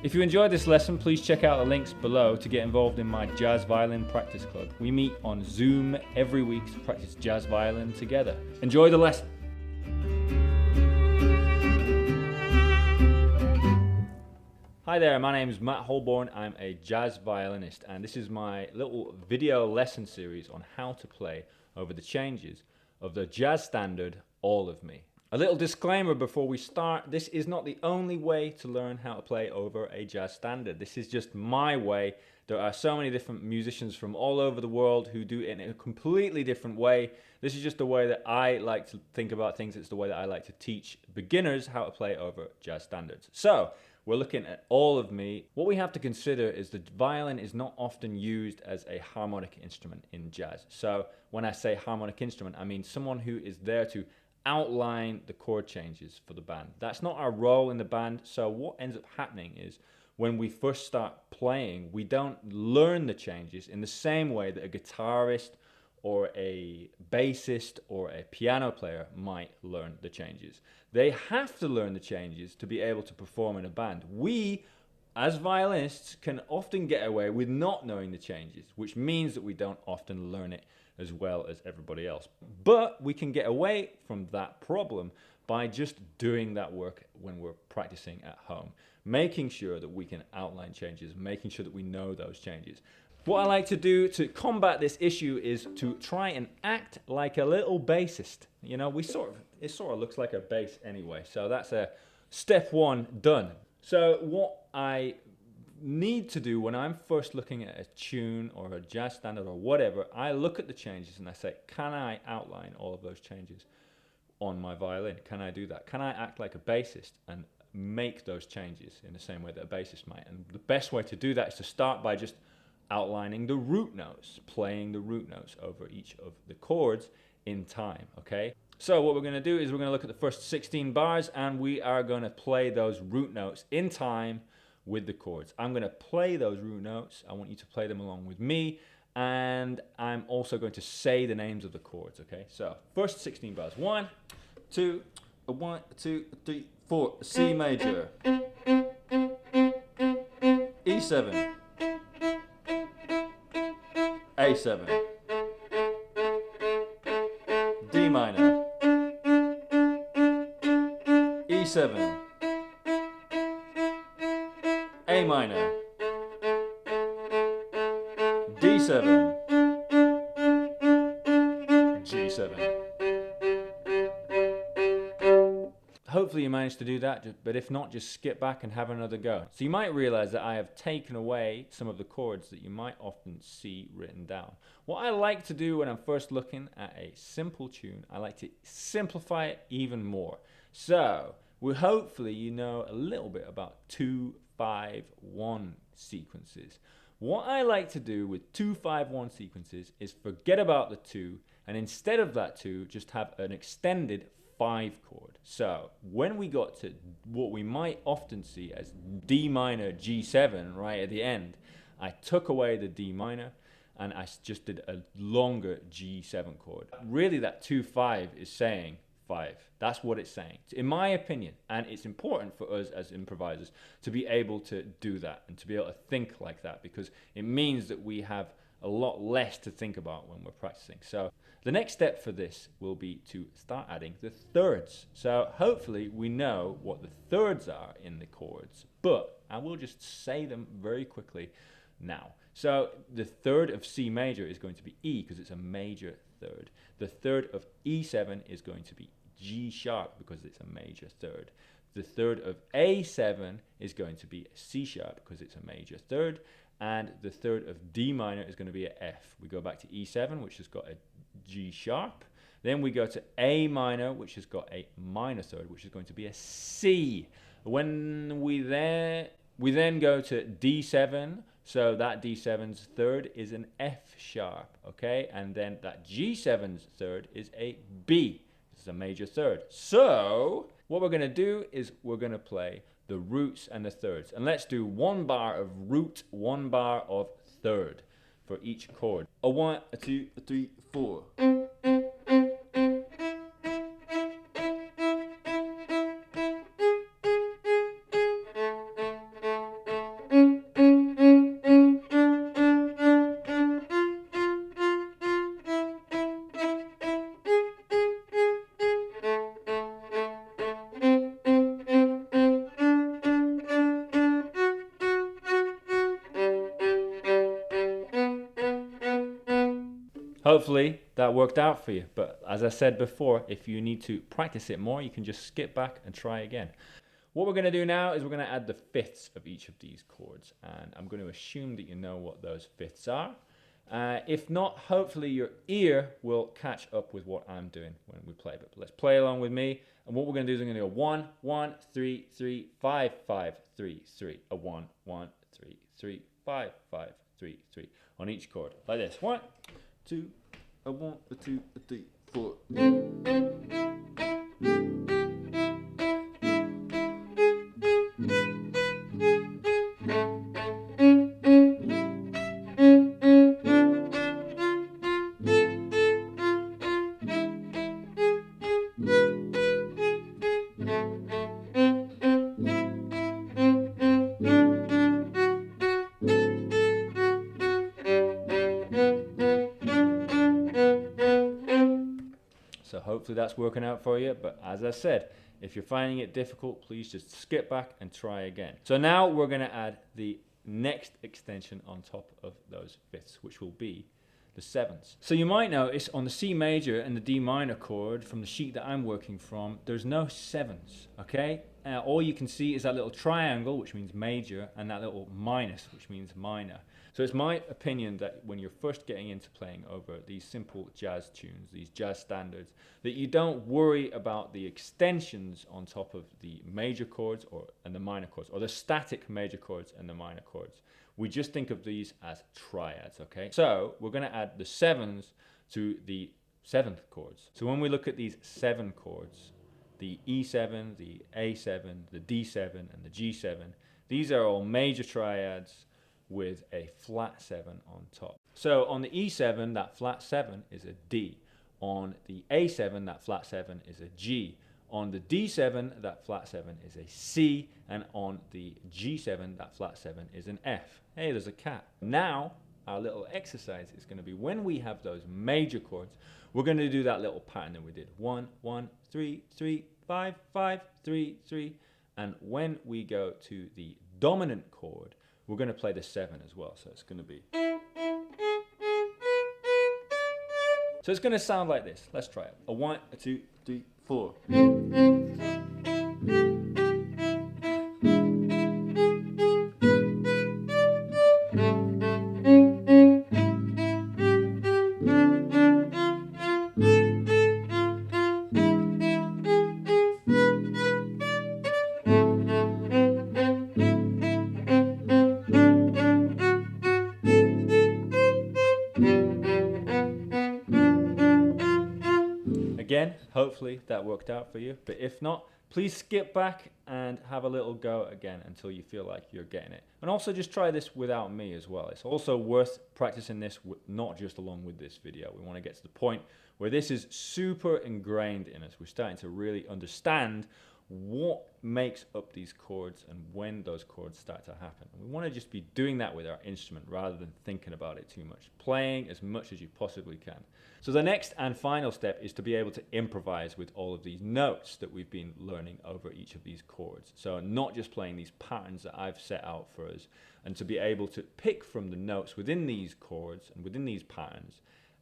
If you enjoyed this lesson, please check out the links below to get involved in my jazz violin practice club. We meet on Zoom every week to practice jazz violin together. Enjoy the lesson. Hi there, my name is Matt Holborn. I'm a jazz violinist, and this is my little video lesson series on how to play over the changes of the jazz standard All of Me. A little disclaimer before we start: this is not the only way to learn how to play over a jazz standard. This is just my way. There are so many different musicians from all over the world who do it in a completely different way. This is just the way that I like to think about things. It's the way that I like to teach beginners how to play over jazz standards. So we're looking at All of Me. What we have to consider is the violin is not often used as a harmonic instrument in jazz. So when I say harmonic instrument, I mean someone who is there to outline the chord changes for the band. That's not our role in the band. So what ends up happening is when we first start playing, we don't learn the changes in the same way that a guitarist or a bassist or a piano player might learn the changes. They have to learn the changes to be able to perform in a band. We, as violinists, can often get away with not knowing the changes, which means that we don't often learn it as well as everybody else. But we can get away from that problem by just doing that work when we're practicing at home, making sure that we can outline changes, making sure that we know those changes. What I like to do to combat this issue is to try and act like a little bassist. You know, it sort of looks like a bass anyway. So that's a step one done. So what I need to do when I'm first looking at a tune or a jazz standard or whatever, I look at the changes and I say, can I outline all of those changes on my violin? Can I do that? Can I act like a bassist and make those changes in the same way that a bassist might? And the best way to do that is to start by just outlining the root notes, playing the root notes over each of the chords in time, okay? So what we're going to do is we're going to look at the first 16 bars and we are going to play those root notes in time with the chords. I'm going to play those root notes. I want you to play them along with me, and I'm also going to say the names of the chords, okay? So first 16 bars. 1, 2, 1, 2, 3, 4. C major, E7, A7, D minor, E7, A minor, D7, G7. Hopefully you managed to do that, but if not, just skip back and have another go. So you might realize that I have taken away some of the chords that you might often see written down. What I like to do when I'm first looking at a simple tune, I like to simplify it even more. So hopefully you know a little bit about 2-5-1 sequences. What I like to do with 2-5-1 sequences is forget about the 2, and instead of that 2, just have an extended 5 chord. So when we got to what we might often see as D minor G7 right at the end, I took away the D minor and I just did a longer G7 chord. Really that 2-5 is saying 5. That's what it's saying, in my opinion. And it's important for us as improvisers to be able to do that and to be able to think like that, because it means that we have a lot less to think about when we're practicing. So the next step for this will be to start adding the thirds. So hopefully we know what the thirds are in the chords, but I will just say them very quickly now. So the third of C major is going to be E because it's a major third. The third of E7 is going to be G sharp because it's a major third. The third of A7 is going to be C sharp because it's a major third. And the third of D minor is going to be an F. We go back to E7, which has got a G sharp. Then we go to A minor, which has got a minor third, which is going to be a C. When we then go to D7, so that D7's third is an F sharp, okay? And then that G7's third is a B. This is a major third. So what we're going to do is we're going to play the roots and the thirds. And let's do 1 bar of root, 1 bar of third for each chord. A 1, a 2, a 3, 4. Hopefully that worked out for you. But as I said before, if you need to practice it more, you can just skip back and try again. What we're going to do now is we're going to add the fifths of each of these chords. And I'm going to assume that you know what those fifths are. If not, hopefully your ear will catch up with what I'm doing when we play. But let's play along with me. And what we're going to do is we're going to go 1, 1, 3, 3, 5, 5, 3, 3. A 1, 1, 3, 3, 5, 5, 3, 3 on each chord. Like this. 1, 2, a 1, a 2, a 3, 4. So hopefully that's working out for you. But as I said, if you're finding it difficult, please just skip back and try again. So now we're going to add the next extension on top of those fifths, which will be the sevenths. So you might notice on the C major and the D minor chord from the sheet that I'm working from, there's no sevenths, okay? All you can see is that little triangle, which means major, and that little minus, which means minor. So it's my opinion that when you're first getting into playing over these simple jazz tunes, these jazz standards, that you don't worry about the extensions on top of the major chords and the minor chords, or the static major chords and the minor chords. We just think of these as triads, okay? So we're going to add the sevens to the seventh chords. So when we look at these 7 chords, the E7, the A7, the D7, and the G7, these are all major triads with a flat 7 on top. So on the E7, that flat 7 is a D. On the A7, that flat 7 is a G. On the D7, that flat 7 is a C. And on the G7, that flat 7 is an F. Hey, there's a cat. Now, our little exercise is going to be when we have those major chords, we're going to do that little pattern that we did. 1, 1, 3, 3, 5, 5, 3, 3. And when we go to the dominant chord, we're going to play the 7 as well. So it's going to be... So it's going to sound like this. Let's try it. A 1, a 2, 3, 4. Again, hopefully that worked out for you, but if not, please skip back and have a little go again until you feel like you're getting it. And also just try this without me as well. It's also worth practicing this not just along with this video. We want to get to the point where this is super ingrained in us. We're starting to really understand what makes up these chords and when those chords start to happen. And we want to just be doing that with our instrument rather than thinking about it too much. Playing as much as you possibly can. So the next and final step is to be able to improvise with all of these notes that we've been learning over each of these chords. So not just playing these patterns that I've set out for us, and to be able to pick from the notes within these chords and within these patterns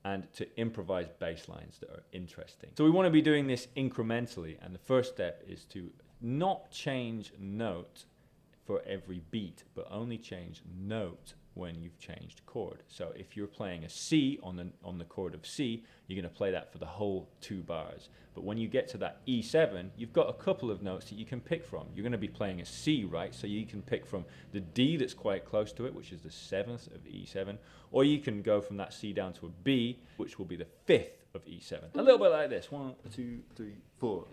and to improvise bass lines that are interesting. So we want to be doing this incrementally, and the first step is to not change note for every beat, but only change note when you've changed chord. So if you're playing a C on the chord of C, you're going to play that for the whole 2 bars. But when you get to that E7, you've got a couple of notes that you can pick from. You're going to be playing a C, right? So you can pick from the D that's quite close to it, which is the 7th of E7, or you can go from that C down to a B, which will be the 5th of E7. A little bit like this. 1, 2, 3, 4.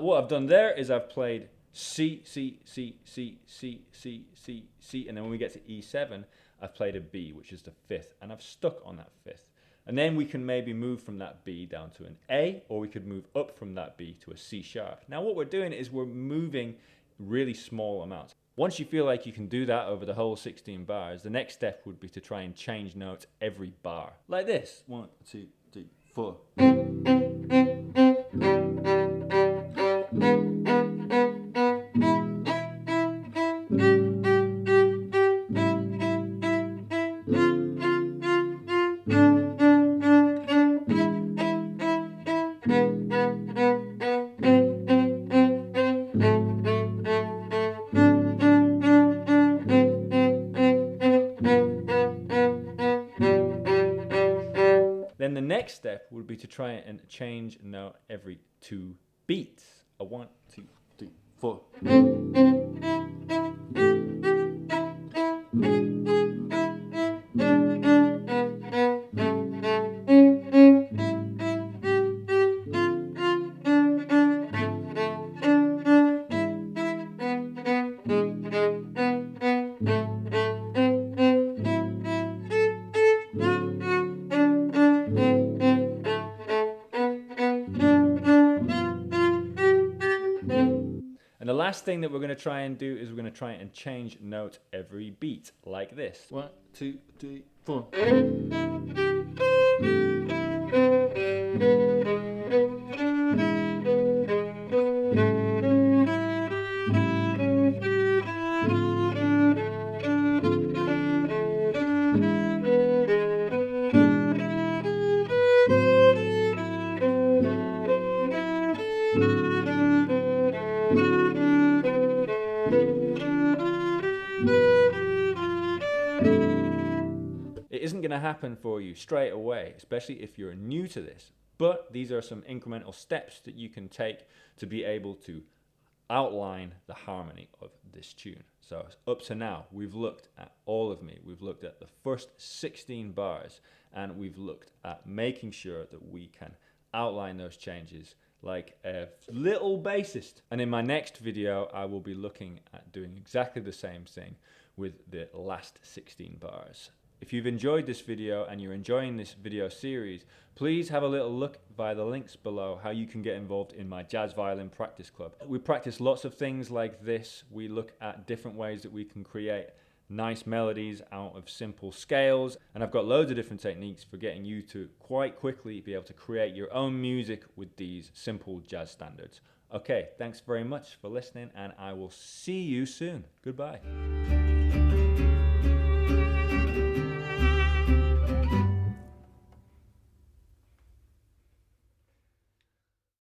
What I've done there is I've played C, C, C, C, C, C, C, C, and then when we get to E7, I've played a B, which is the 5th, and I've stuck on that 5th. And then we can maybe move from that B down to an A, or we could move up from that B to a C sharp. Now what we're doing is we're moving really small amounts. Once you feel like you can do that over the whole 16 bars, the next step would be to try and change notes every bar. Like this. 1, 2, 3, 4. Then the next step would be to try and change a note every 2 beats. A 1, 2, 3, 4. And the last thing that we're going to try and do is we're going to try and change note every beat, like this. 1, 2, 3, 4. It isn't going to happen for you straight away, especially if you're new to this. But these are some incremental steps that you can take to be able to outline the harmony of this tune. So up to now, we've looked at All of Me. We've looked at the first 16 bars, and we've looked at making sure that we can outline those changes like a little bassist. And in my next video, I will be looking at doing exactly the same thing with the last 16 bars. If you've enjoyed this video and you're enjoying this video series, please have a little look via the links below how you can get involved in my jazz violin practice club. We practice lots of things like this. We look at different ways that we can create nice melodies out of simple scales, and I've got loads of different techniques for getting you to quite quickly be able to create your own music with these simple jazz standards. Okay, thanks very much for listening, and I will see you soon. Goodbye.